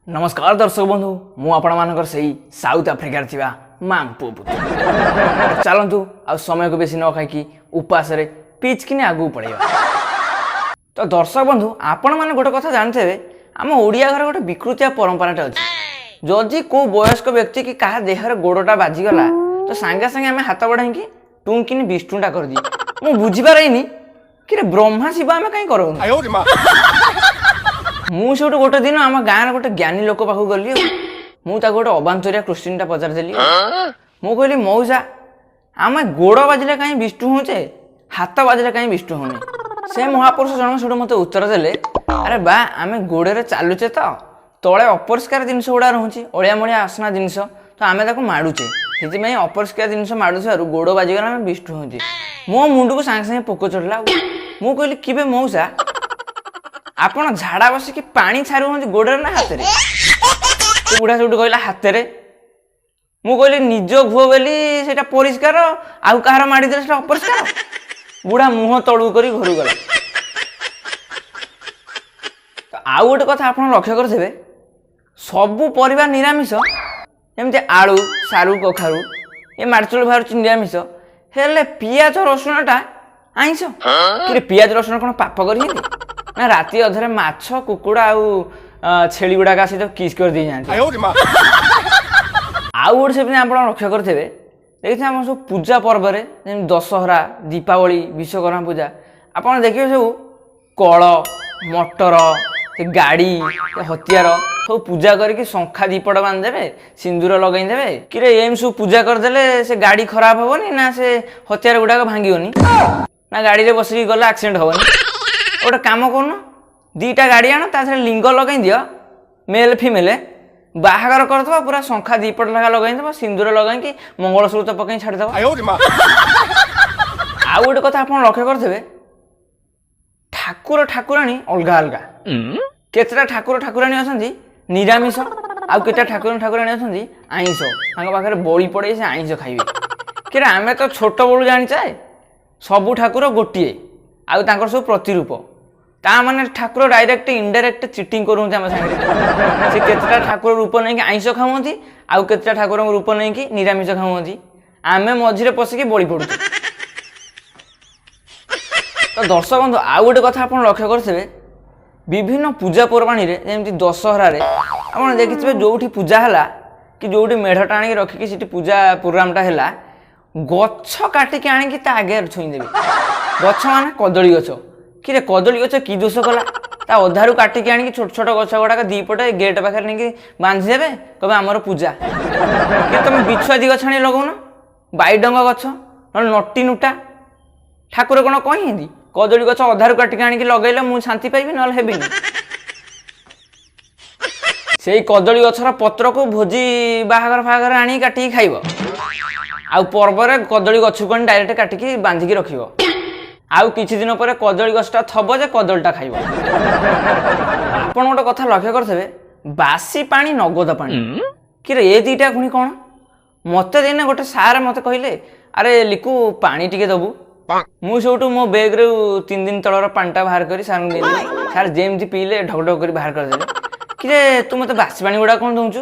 नमस्कार दर्शक बंधु मु आपण से साउथ आफ्रिकार थिबा मांपो पुत्र चलतु आ समय को बेसी न खाई उपास पिच किने आगू पड़ेगा। तो दर्शक बंधु आपण मैंने गोटे कथा जानते आम ओडिया घर गोटे विकृतिया परंपराटे अच्छी जदि को वयस्क व्यक्ति की क्या देहर गोड़टा बाजिगला तो सांगे सांगे आम हाथ बढ़ाई टुंकिनी विष्णुटा कर दी मु बुझीपारे कि ब्रह्मा शिव आम कहीं करूँ मुझे गोटे दिन आम गाँव गोटे ज्ञानी लोक पाक गली मुझे गोटे अबांतरिया क्वेश्चनटा पचारिदेली मु कहली मौसा आम गोड़ बाजिले कहीं विष्णु होचे हाथ बाजिले कहीं विष्णु होने से महापुरुष जन से मत उत्तर देले अरे बा आम गोड़े चलुचे तो तले अपरिष्कार जिनस गुड़ा रोचे अलिया मलिया आसना जिनस तो आम माड़ुचे से अपरिष्कार जिनस माड़ुथार गोड़ बाजिगला आम विष्णु होचे मो मुंड को सांगे सांगे पोक चढ़ला मु कहली कि मौसा आपण झाड़ा बसिक पानी छाड़ू गोड़े ना हाथ में बुढ़ा सब कहला हाथ में मु कहली निज घुओ बोली से परिष्कार आउ कहार माड़ीदे से अपरिष्कार बुढ़ा मुह तलू कर घर गला। तो आउ गोटे कथा आप लक्ष्य करेंगे सबू परिवार निरामिष एमती आलू सारू कखारू ये मार्चल बाहर निरामिष हेले पियाज रसुणटा आईस कि पियाज रसुण कौन पाप कर ना राति अधरे माछ कुकुड़ा आउ छेली गुड़ाक सहित किस कर दी जाती आउ गोटे से आप लक्ष्य करेंगे देखिए आम सब पूजा पर्व दशहरा दीपावली विश्वकर्मा पूजा आप देखिए सब कल मटर से गाड़ी हथियार सब पूजा करके शंखा दीपट बांधदेवे सिंदूर लगेदेवे कि एम सब पूजा करदे से गाड़ी खराब हेनी ना से हथियार गुड़ाक भांगनी ना गाड़ी में बसिक गला एक्सीडेंट हेनी गोटे कम कर दीटा गाड़ी आण तार लिंग लगे दियो मेल फिमेल बाहागर करदे पूरा शंखा दीपट लगा लगे सिंदूर लगे मंगलसूत्र पकई छाड़द। आउ गोटे कथा आप लक्ष्य करेंगे ठाकुर ठाकुराणी अलग अलग केतटा ठाकुर ठाकुराणी अच्छा निरामिष आउ केटा ठाकुर ठाकुराणी अच्छा आईष पाखे बड़ी पड़े से आईष खाइबे कि आम तो छोट बड़ू जाचे सबू ठाकुर गोटे आउ सब प्रतिरूप ता माने ठाकुर डायरेक्ट इनडायरेक्ट चिटिंग करूँ से केतटा ठाकुर रूप नहीं आईष खाऊँगी आउ केतटा ठाकुर रूप नहीं निरामिष खाऊँगी आम मझे पशिकी बड़ी पड़ू। तो दर्शक बंधु आउ गोटे कथा आप लक्ष्य करेंगे विभिन्न पूजा पर्वाणी जमी दशहरा आप देखिए जो पूजा है कि जो मेढ़ टाणी रखिकी सीटी पूजा प्रोग्रामटा है गछ काटिकी आनिकी ता आगे छुईदेवी गछ मान कदली गछ कि कदली गछ कि दोष कला ता अधारू काटिकी आनिकी छोट छोट गछ गुड़ाक दीपटे गेट पाखे नहीं बांधिदेवे कहे आमर पूजा कि तुम बिछुआदी गछ आनी लगौन बाईडंग गछ नटी नुटा ठाकुर कौन कही कदली गछ अधारू काटिकी आनिकी लगेले मु शांति पाइबी ना हेबी से कदली गछर पत्र को भोजी बाहागर फागर आनी काटिकी खाइब आउ पर्व कदली गछ को डायरेक्ट काटिकी बांधिकी रखिब आउ किछि दिन पर कदली गछटा थब जे कदलीटा खाइब। आपण गोटे कथा लक्ष्य करेंगे बासी पानी नगद पानी कि ए दीटा खुणी कौन मत दिने गोटे सार मत कहले अरे लिकु पानी टिके दबु मुझे मो बैग रे 3 दिन तलर पानीटा बाहर कर सार देली सार जेमती पीले ढकढक कर बाहर करदे कि तू मत बासी पानी गुड़ा कौन दौचु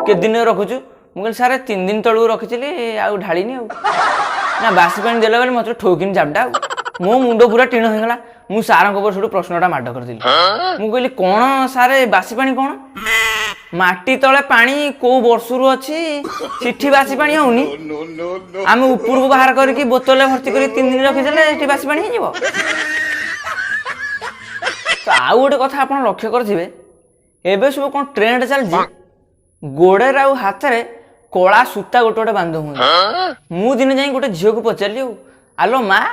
के दिन रखुचु मुझे सारे 3 दिन तलू रखी आउ ढाणी ना बासी पानी देला बेले मत ठोकिन जाबडा मो मुंड पूरा टीण होगला मु सार सब प्रश्नटा माड करदेली मु कहली कौन सारे बासी पानी कौन माटी तले पानी को वर्षरू अच्छी चिठी बासी पानी होनी आम ऊपर को बाहर करके बोतल भर्ती कर 3 दिन रखीदे बासी पानी हो। तो आउ गोटे कथा आप लक्ष्य करेंगे एवं सब कौन ट्रेंड चलती गोड़े आउ हाथ में कला सूता गोटे गोटे बांध मु दिन जा गोटे झील को पचारि आलो माँ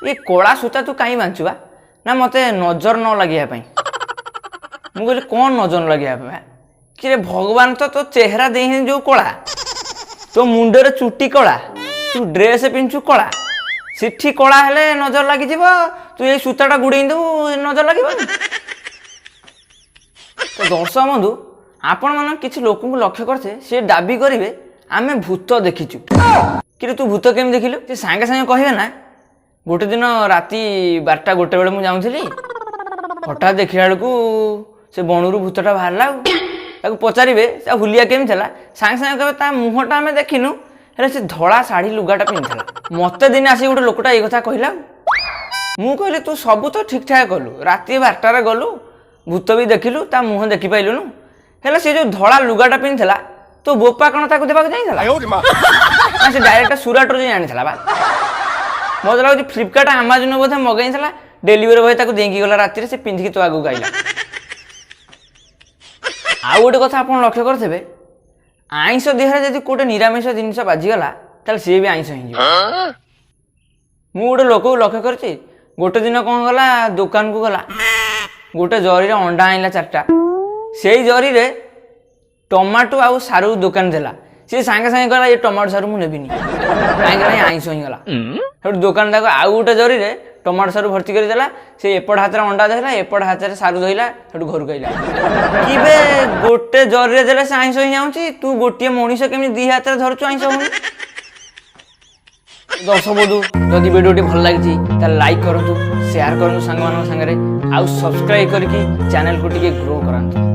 ये कला सूता तू कहीं बांधुवा ना मत नजर न लगे मुझे कौन नजर न लगे कि भगवान तो चेहरा दे जो कला तो मुंडे चुटी कला तू ड्रेस पिंधु कला सिठी कला हेले नजर लगी तू ये सूताटा गुड़े देबू नजर लगे। तो दर्शक बंधु आपण मन किसी लोक लक्ष्य करते सी दाबी करेंगे आमे भूत देखीचु कि तू भूत केम देखिलु से सांगे सांगे कहे ना गोटे दिन राति 12टा 1 बेले मुझे जाऊँगी हठात देखला बेलू से बणुरू भूतटा बाहर ତାକୁ ପଚାରିବେ ତା ହୁଲିଆ କେମିତି ଥିଲା, ସାଙ୍ଗେ ସାଙ୍ଗେ କହିବେ ତା ମୁହଁଟା ଆମେ ଦେଖିନୁ, ହେଲେ ସେ ଧଳା ଶାଢ଼ୀ ଲୁଗାଟା ପିନ୍ଧିଥିଲା। ମତେ ଦିନେ ଆସିକି ଗୋଟେ ଲୋକଟା ଏଇ କଥା କହିଲା। ମୁଁ କହିଲି ତୁ ସବୁ ତ ଠିକ୍ ଠାକ୍ କଲୁ, ରାତି 12ଟାରେ ଗଲୁ, ଭୂତ ବି ଦେଖିଲୁ, ତା ମୁହଁ ଦେଖିପାରିଲୁନୁ, ହେଲେ ସେ ଯେଉଁ ଧଳା ଲୁଗାଟା ପିନ୍ଧିଥିଲା ତୋ ବୋପା କ'ଣ ତାକୁ ଦେବାକୁ ଯାଇଥିଲା? ନା ସେ ଡାଇରେକ୍ଟ ସୁରାଟରୁ ଯାଇ ଆଣିଥିଲା ବା। ମୋତେ ଲାଗୁଛି ଫ୍ଲିପକାର୍ଟ ଆମାଜନ ବୋଧେ ମଗାଇଥିଲା, ଡେଲିଭରି ବୟ ତାକୁ ଦେଇକି ଗଲା ରାତିରେ, ସେ ପିନ୍ଧିକି ତୋ ଆଗକୁ ଆଇଲା। ଆଉ ଗୋଟେ କଥା ଆପଣ ଲକ୍ଷ୍ୟ କରିଥିବେ, ଆଇଁଷ ଦେହରେ ଯଦି ଗୋଟେ ନିରାମିଷ ଜିନିଷ ବାଜିଗଲା ତାହେଲେ ସିଏ ବି ଆଇଁଷ ହେଇଯିବ। ମୁଁ ଗୋଟେ ଲୋକକୁ ଲକ୍ଷ୍ୟ କରିଛି, ଗୋଟେ ଦିନ କ'ଣ କଲା, ଦୋକାନକୁ ଗଲା, ଗୋଟେ ଜରିରେ ଅଣ୍ଡା ଆଣିଲା 4ଟା, ସେଇ ଜରିରେ ଟମାଟୋ ଆଉ ସାରୁ ଦୋକାନ ଦେଲା। ସିଏ ସାଙ୍ଗେ ସାଙ୍ଗେ କହିଲା ଏ ଟମାଟୋ ସାରୁ ମୁଁ ନେବିନି, କାହିଁକି ନା ଆଇଁଷ ହେଇଗଲା। ସେଠୁ ଦୋକାନ ତାକୁ ଆଉ ଗୋଟେ ଜରିରେ ଟମାଟୋ ସାରୁ ଭର୍ତ୍ତି କରି ଦେଲା, ସେ ଏପଟ ହାତରେ ଅଣ୍ଡା ଧରିଲା, ଏପଟ ହାତରେ ସାରୁ ଧଇଲା, ସେଠୁ ଘରକୁ ଆଇଲା। କିବେ ଗୋଟେ ଜରିରେ ଦେଲେ ସେ ଆଇଁଷ ହେଇଯାଉଛି, ତୁ ଗୋଟିଏ ମଣିଷ କେମିତି 2 ହାତରେ ଧରୁଛୁ ଆଇଁଷ ହଉନି? ଦର୍ଶକ ବନ୍ଧୁ, ଯଦି ଭିଡ଼ିଓଟି ଭଲ ଲାଗିଛି ତାହେଲେ ଲାଇକ୍ କରନ୍ତୁ, ସେୟାର କରନ୍ତୁ ସାଙ୍ଗମାନଙ୍କ ସାଙ୍ଗରେ, ଆଉ ସବସ୍କ୍ରାଇବ୍ କରିକି ଚ୍ୟାନେଲକୁ ଟିକେ ଗ୍ରୋ କରାନ୍ତୁ।